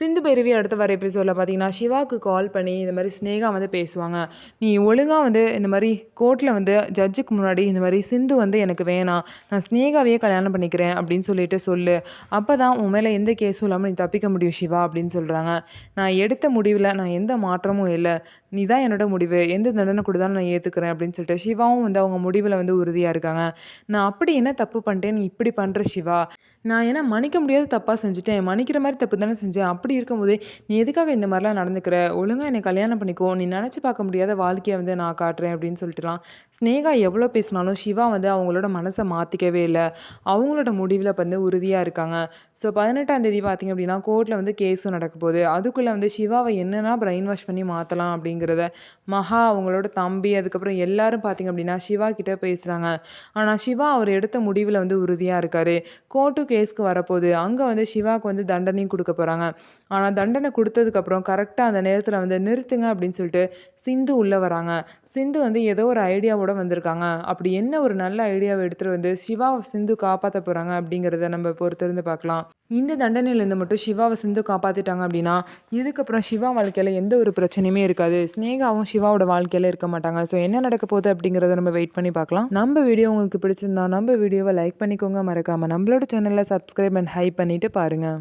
சிந்து பைரவி அடுத்த வர எபிசோடில் பார்த்தீங்கன்னா சிவாவுக்கு கால் பண்ணி இந்த மாதிரி ஸ்னேகா வந்து பேசுவாங்க. நீ ஒழுங்காக வந்து இந்த மாதிரி கோர்ட்டில் வந்து ஜட்ஜுக்கு முன்னாடி இந்த மாதிரி சிந்து வந்து எனக்கு வேணாம், நான் ஸ்னேகாவையே கல்யாணம் பண்ணிக்கிறேன் அப்படின்னு சொல்லிட்டு சொல்லு. அப்போ தான் உன் மேலே எந்த கேஸும் இல்லாமல் நீ தப்பிக்க முடியும் சிவா அப்படின்னு சொல்கிறாங்க. நான் எடுத்த முடிவில் நான் எந்த மாற்றமும் இல்லை, நீ தான் என்னோட முடிவு, எந்த தண்டனை கொடுத்தாலும் நான் ஏற்றுக்கிறேன் அப்படின்னு சொல்லிட்டு சிவாவும் வந்து அவங்க முடிவில் வந்து உறுதியாக இருக்காங்க. நான் அப்படி என்ன தப்பு பண்ணிட்டேன் நீ இப்படி பண்ணுற சிவா, நான் ஏன்னா மன்னிக்க முடியாத தப்பாக செஞ்சுட்டேன், மன்னிக்கிற மாதிரி தப்பு தானே செஞ்சேன், அப்படி இருக்கும்போதே நீ எதுக்காக இந்த மாதிரிலாம் நடந்துக்கிற, ஒழுங்காக என்னை கல்யாணம் பண்ணிக்கோ, நீ நினச்சி பார்க்க முடியாத வாழ்க்கையை வந்து நான் காட்டுறேன் அப்படின்னு சொல்லிட்டுலாம் ஸ்னேகா எவ்வளோ பேசினாலும் சிவா வந்து அவங்களோட மனசை மாற்றிக்கவே இல்லை. அவங்களோட முடிவில் வந்து உறுதியாக இருக்காங்க. ஸோ 18ஆம் தேதி பார்த்திங்க அப்படின்னா கோர்ட்டில் வந்து கேஸும் நடக்க போகுது. அதுக்குள்ளே வந்து சிவாவை என்னென்னா பிரெயின் வாஷ் பண்ணி மாற்றலாம் அப்படிங்கிறத மகா, அவங்களோட தம்பி, அதுக்கப்புறம் எல்லாரும் பார்த்திங்க அப்படின்னா சிவா கிட்டே பேசுகிறாங்க. ஆனால் சிவா அவர் எடுத்த முடிவில் வந்து உறுதியாக இருக்கார். கோர்ட்டு கேஸ்க்கு வரப்போகுது, அங்கே வந்து சிவாவுக்கு வந்து தண்டனையும் கொடுக்க போகிறாங்க. ஆனால் தண்டனை கொடுத்ததுக்கப்புறம் கரெக்டாக அந்த நேரத்தில் வந்து நிறுத்துங்க அப்படின்னு சொல்லிட்டு சிந்து உள்ளே வராங்க. சிந்து வந்து ஏதோ ஒரு ஐடியாவோடு வந்திருக்காங்க. அப்படி என்ன ஒரு நல்ல ஐடியாவை எடுத்துகிட்டு வந்து சிவாவை சிந்து காப்பாற்ற போகிறாங்க அப்படிங்கிறத நம்ம பொறுத்திருந்து பார்க்கலாம். இந்த தண்டனையிலேருந்து மட்டும் சிவாவை சிந்து காப்பாற்றிட்டாங்க அப்படின்னா இதுக்கப்புறம் சிவா வாழ்க்கையில் எந்த ஒரு பிரச்சனையுமே இருக்காது. ஸ்னேகாவும் சிவாவோட வாழ்க்கையில் இருக்க மாட்டாங்க. ஸோ என்ன நடக்க போகுது அப்படிங்கிறத நம்ம வெயிட் பண்ணி பார்க்கலாம். நம்ம வீடியோ உங்களுக்கு பிடிச்சிருந்தா நம்ம வீடியோவை லைக் பண்ணிக்கோங்க, மறக்காமல் நம்மளோட சேனலில் சப்ஸ்கிரைப் அண்ட் ஹைப் பண்ணிவிட்டு பாருங்கள்.